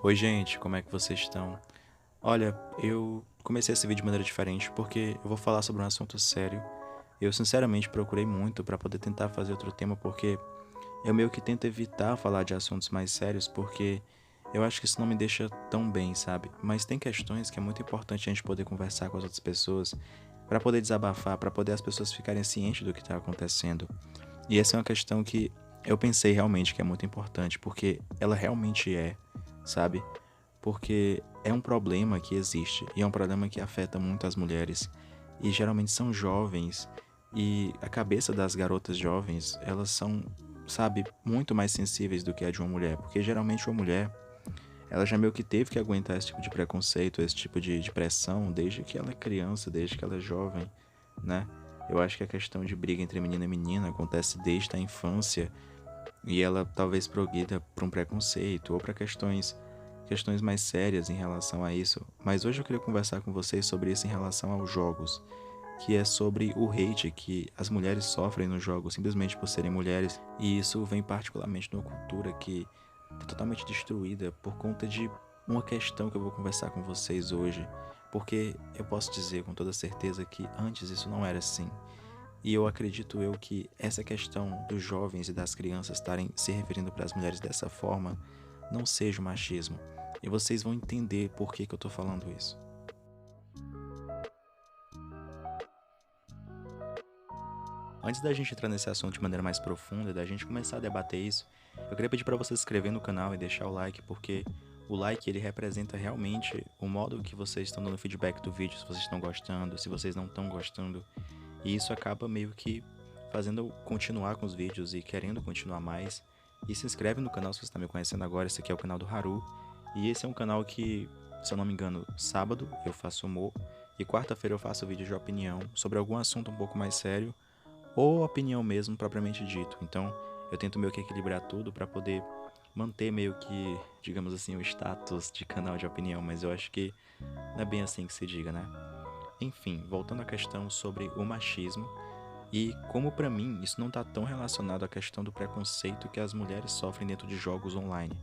Oi, gente, como é que vocês estão? Olha, eu comecei esse vídeo de maneira diferente porque eu vou falar sobre um assunto sério. Eu sinceramente procurei muito para poder tentar fazer outro tema porque eu meio que tento evitar falar de assuntos mais sérios porque eu acho que isso não me deixa tão bem, sabe? Mas tem questões que é muito importante a gente poder conversar com as outras pessoas para poder desabafar, para poder as pessoas ficarem cientes do que está acontecendo. E essa é uma questão que eu pensei realmente que é muito importante porque ela realmente é, sabe? Porque é um problema que existe e é um problema que afeta muito as mulheres e geralmente são jovens e a cabeça das garotas jovens, elas são, sabe, muito mais sensíveis do que a de uma mulher, porque geralmente uma mulher, ela já meio que teve que aguentar esse tipo de preconceito, esse tipo de pressão desde que ela é criança, desde que ela é jovem, né? Eu acho que a questão de briga entre menina e menina acontece desde a infância e ela talvez progrida por um preconceito ou para questões mais sérias em relação a isso. Mas hoje eu queria conversar com vocês sobre isso em relação aos jogos, que é sobre o hate que as mulheres sofrem nos jogos simplesmente por serem mulheres, e isso vem particularmente de uma cultura que está totalmente destruída por conta de uma questão que eu vou conversar com vocês hoje, porque eu posso dizer com toda certeza que antes isso não era assim. E eu acredito que essa questão dos jovens e das crianças estarem se referindo para as mulheres dessa forma não seja o machismo. E vocês vão entender por que eu tô falando isso. Antes da gente entrar nesse assunto de maneira mais profunda, da gente começar a debater isso, eu queria pedir para você se inscrever no canal e deixar o like, porque o like ele representa realmente o modo que vocês estão dando feedback do vídeo, se vocês estão gostando, se vocês não estão gostando. E isso acaba meio que fazendo eu continuar com os vídeos e querendo continuar mais. E se inscreve no canal se você está me conhecendo agora, esse aqui é o canal do Haru. E esse é um canal que, se eu não me engano, sábado eu faço humor e quarta-feira eu faço vídeo de opinião sobre algum assunto um pouco mais sério ou opinião mesmo propriamente dito. Então eu tento meio que equilibrar tudo para poder manter meio que, digamos assim, o status de canal de opinião, mas eu acho que não é bem assim que se diga, né? Enfim, voltando à questão sobre o machismo e como pra mim isso não tá tão relacionado à questão do preconceito que as mulheres sofrem dentro de jogos online.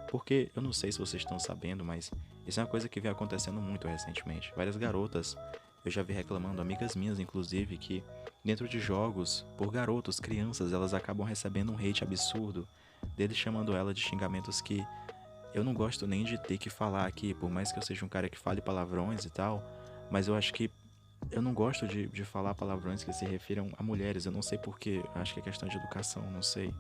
Porque eu não sei se vocês estão sabendo, mas isso é uma coisa que vem acontecendo muito recentemente. Várias garotas, eu já vi reclamando, amigas minhas inclusive, que dentro de jogos, por garotos, crianças, elas acabam recebendo um hate absurdo, deles chamando ela de xingamentos que eu não gosto nem de ter que falar aqui, por mais que eu seja um cara que fale palavrões e tal, mas eu acho que eu não gosto de falar palavrões que se refiram a mulheres, eu não sei porquê, acho que é questão de educação, não sei.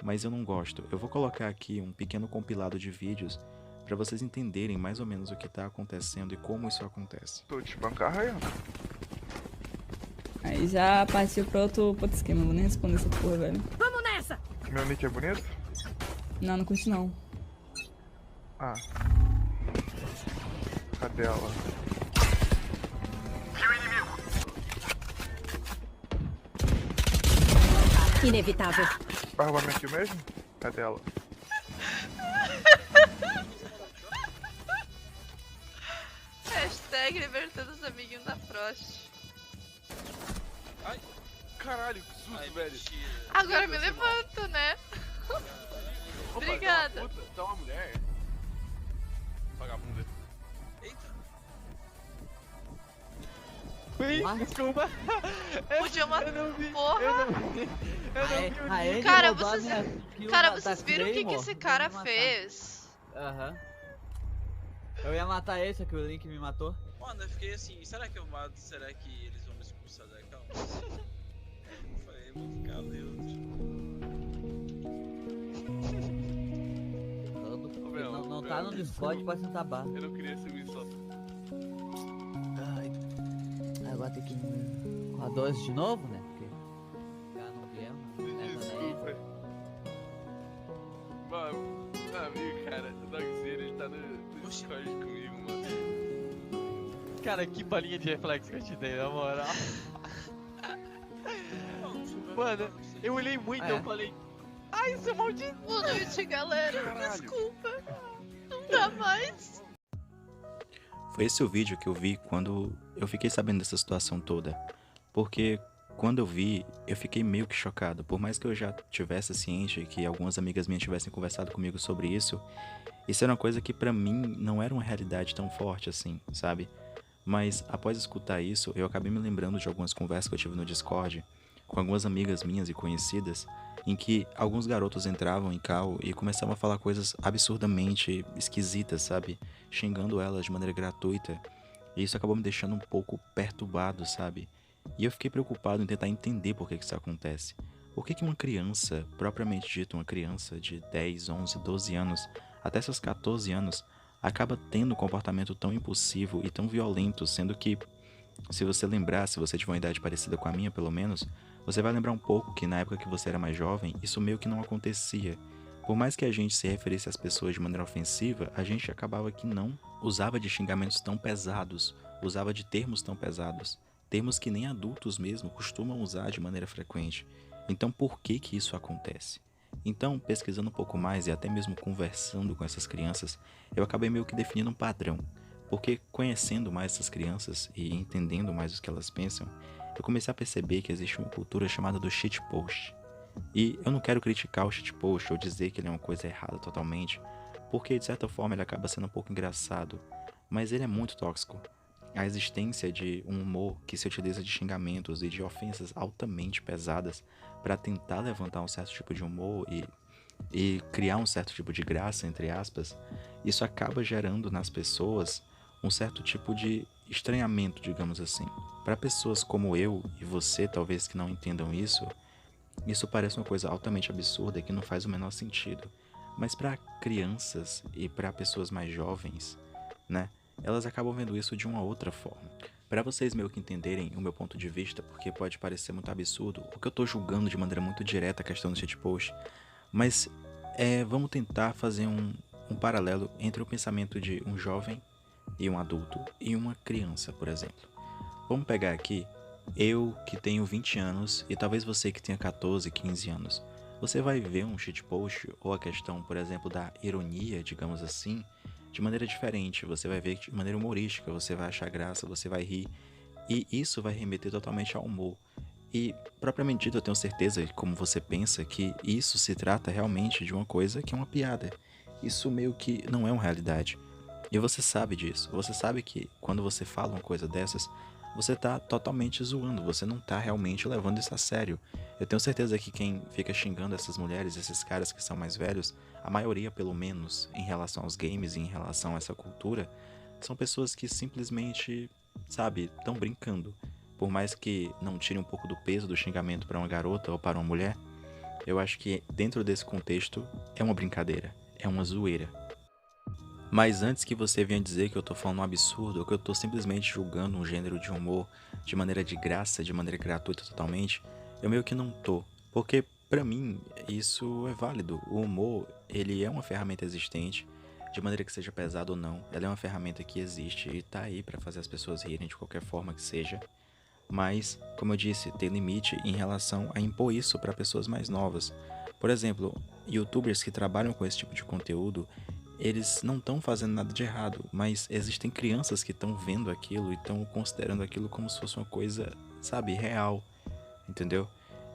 Mas eu não gosto. Eu vou colocar aqui um pequeno compilado de vídeos para vocês entenderem mais ou menos o que tá acontecendo e como isso acontece. Tô te bancar, Ryan. Aí já partiu pra outro esquema, não vou nem responder essa porra, velho. Vamos nessa! Meu nick é bonito? Não, não curte não. Ah. Cadê ela? Inevitável. Barba minha aqui mesmo? Cadê ela? Hashtag libertando os amiguinhos da Frost. Ai, Caralho, que susto, ai, velho. mentira. Agora me levanto, né? Opa, Obrigada. Tá uma, puta, tá uma mulher. Vagabunda. Eita. Desculpa. Podia uma porra. Aê, Cara, roubou a vocês- minha kill Cara, da vocês viram o que Claymore? esse cara Eu ia matar. fez? Aham. Eu ia matar esse, que o Link me matou. Mano, eu fiquei assim, será que eu mato? Será que eles vão me expulsar da calma? Eu falei, eu vou ficar neutro. meu, Não meu, tá no Discord, pode sentar barra. Eu não queria ser isso. Ai. Agora tem que ir com a 12 de novo, né? Porque já não viemos, né? Desculpa. Mano, meu amigo, cara, o Dogzilla ele tá no Discord comigo, mano. Cara, que balinha de reflexo que eu te dei, na moral. Mano, eu olhei muito e É. eu falei, ai, seu maldito. Boa noite, galera. Caralho. Desculpa. Não dá mais. Foi esse o vídeo que eu vi quando eu fiquei sabendo dessa situação toda. Porque quando eu vi, eu fiquei meio que chocado. Por mais que eu já tivesse ciente que algumas amigas minhas tivessem conversado comigo sobre isso era uma coisa que pra mim não era uma realidade tão forte assim, sabe? Mas após escutar isso, eu acabei me lembrando de algumas conversas que eu tive no Discord com algumas amigas minhas e conhecidas, em que alguns garotos entravam em call e começavam a falar coisas absurdamente esquisitas, sabe? Xingando elas de maneira gratuita. E isso acabou me deixando um pouco perturbado, sabe? E eu fiquei preocupado em tentar entender por que isso acontece. Por que uma criança, propriamente dita uma criança de 10, 11, 12 anos, até seus 14 anos, acaba tendo um comportamento tão impulsivo e tão violento, sendo que, se você lembrar, se você tiver uma idade parecida com a minha, pelo menos, você vai lembrar um pouco que na época que você era mais jovem, isso meio que não acontecia. Por mais que a gente se referisse às pessoas de maneira ofensiva, a gente acabava que não usava de xingamentos tão pesados, usava de termos tão pesados, termos que nem adultos mesmo costumam usar de maneira frequente. Então por que isso acontece? Então, pesquisando um pouco mais e até mesmo conversando com essas crianças, eu acabei meio que definindo um padrão. Porque conhecendo mais essas crianças e entendendo mais o que elas pensam, eu comecei a perceber que existe uma cultura chamada do shitpost. E eu não quero criticar o shitpost ou dizer que ele é uma coisa errada totalmente, porque de certa forma ele acaba sendo um pouco engraçado, mas ele é muito tóxico. A existência de um humor que se utiliza de xingamentos e de ofensas altamente pesadas para tentar levantar um certo tipo de humor e criar um certo tipo de graça, entre aspas, isso acaba gerando nas pessoas um certo tipo de estranhamento, digamos assim. Para pessoas como eu e você, talvez que não entendam isso parece uma coisa altamente absurda e que não faz o menor sentido. Mas para crianças e para pessoas mais jovens, né, elas acabam vendo isso de uma outra forma. Para vocês meio que entenderem o meu ponto de vista, porque pode parecer muito absurdo, porque eu tô julgando de maneira muito direta a questão do shitpost, mas vamos tentar fazer um paralelo entre o pensamento de um jovem e um adulto e uma criança, por exemplo. Vamos pegar aqui eu que tenho 20 anos e talvez você que tenha 14, 15 anos. Você vai ver um shitpost ou a questão, por exemplo, da ironia, digamos assim, de maneira diferente. Você vai ver de maneira humorística, você vai achar graça, você vai rir. E isso vai remeter totalmente ao humor. E, propriamente dito, eu tenho certeza, como você pensa, que isso se trata realmente de uma coisa que é uma piada. Isso meio que não é uma realidade. E você sabe disso. Você sabe que quando você fala uma coisa dessas, você tá totalmente zoando, você não tá realmente levando isso a sério. Eu tenho certeza que quem fica xingando essas mulheres, esses caras que são mais velhos, a maioria pelo menos, em relação aos games e em relação a essa cultura, são pessoas que simplesmente, sabe, estão brincando. Por mais que não tire um pouco do peso do xingamento para uma garota ou para uma mulher, eu acho que dentro desse contexto é uma brincadeira, é uma zoeira. Mas antes que você venha dizer que eu tô falando um absurdo ou que eu tô simplesmente julgando um gênero de humor de maneira de graça, de maneira gratuita totalmente, eu meio que não tô. Porque pra mim isso é válido. O humor, ele é uma ferramenta existente, de maneira que seja pesado ou não. Ela é uma ferramenta que existe e tá aí pra fazer as pessoas rirem de qualquer forma que seja. Mas, como eu disse, tem limite em relação a impor isso pra pessoas mais novas. Por exemplo, youtubers que trabalham com esse tipo de conteúdo, eles não estão fazendo nada de errado, mas existem crianças que estão vendo aquilo e estão considerando aquilo como se fosse uma coisa, sabe, real, entendeu?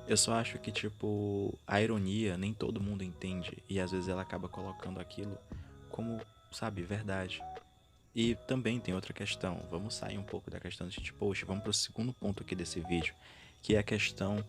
Eu só acho que, tipo, a ironia nem todo mundo entende e às vezes ela acaba colocando aquilo como, sabe, verdade. E também tem outra questão, vamos sair um pouco da questão do shitpost, vamos pro segundo ponto aqui desse vídeo, que é a questão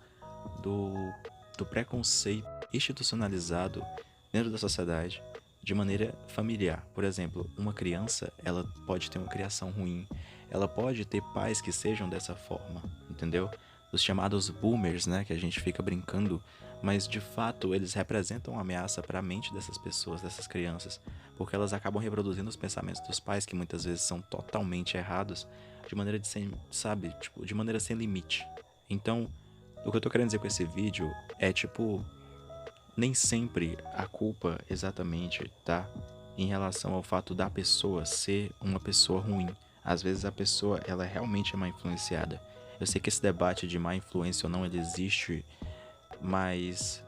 do preconceito institucionalizado dentro da sociedade, de maneira familiar. Por exemplo, uma criança, ela pode ter uma criação ruim, ela pode ter pais que sejam dessa forma, entendeu? Os chamados boomers, né, que a gente fica brincando, mas de fato eles representam uma ameaça para a mente dessas pessoas, dessas crianças, porque elas acabam reproduzindo os pensamentos dos pais, que muitas vezes são totalmente errados, de maneira de sem, sabe, tipo, de maneira sem limite. Então, o que eu tô querendo dizer com esse vídeo é, tipo, nem sempre a culpa exatamente tá em relação ao fato da pessoa ser uma pessoa ruim. Às vezes a pessoa, ela realmente é má influenciada. Eu sei que esse debate de má influência ou não, ele existe, mas,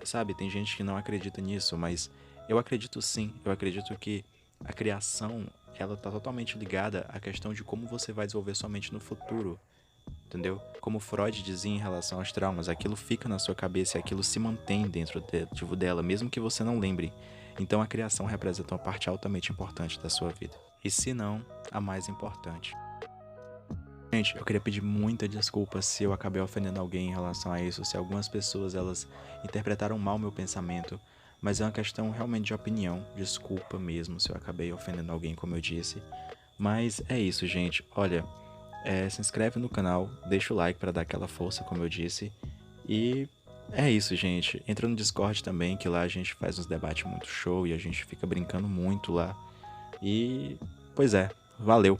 sabe, tem gente que não acredita nisso, mas eu acredito sim. Eu acredito que a criação, ela tá totalmente ligada à questão de como você vai desenvolver sua mente no futuro. entendeu? Como Freud dizia em relação aos traumas, aquilo fica na sua cabeça e aquilo se mantém dentro dela, mesmo que você não lembre. Então a criação representa uma parte altamente importante da sua vida. E se não, a mais importante. Gente, eu queria pedir muita desculpa se eu acabei ofendendo alguém em relação a isso, se algumas pessoas elas interpretaram mal meu pensamento, mas é uma questão realmente de opinião, desculpa mesmo se eu acabei ofendendo alguém, como eu disse. Mas é isso, gente. Olha, se inscreve no canal, deixa o like para dar aquela força, como eu disse. E é isso, gente. Entra no Discord também, que lá a gente faz uns debates muito show e a gente fica brincando muito lá. E, pois é, valeu!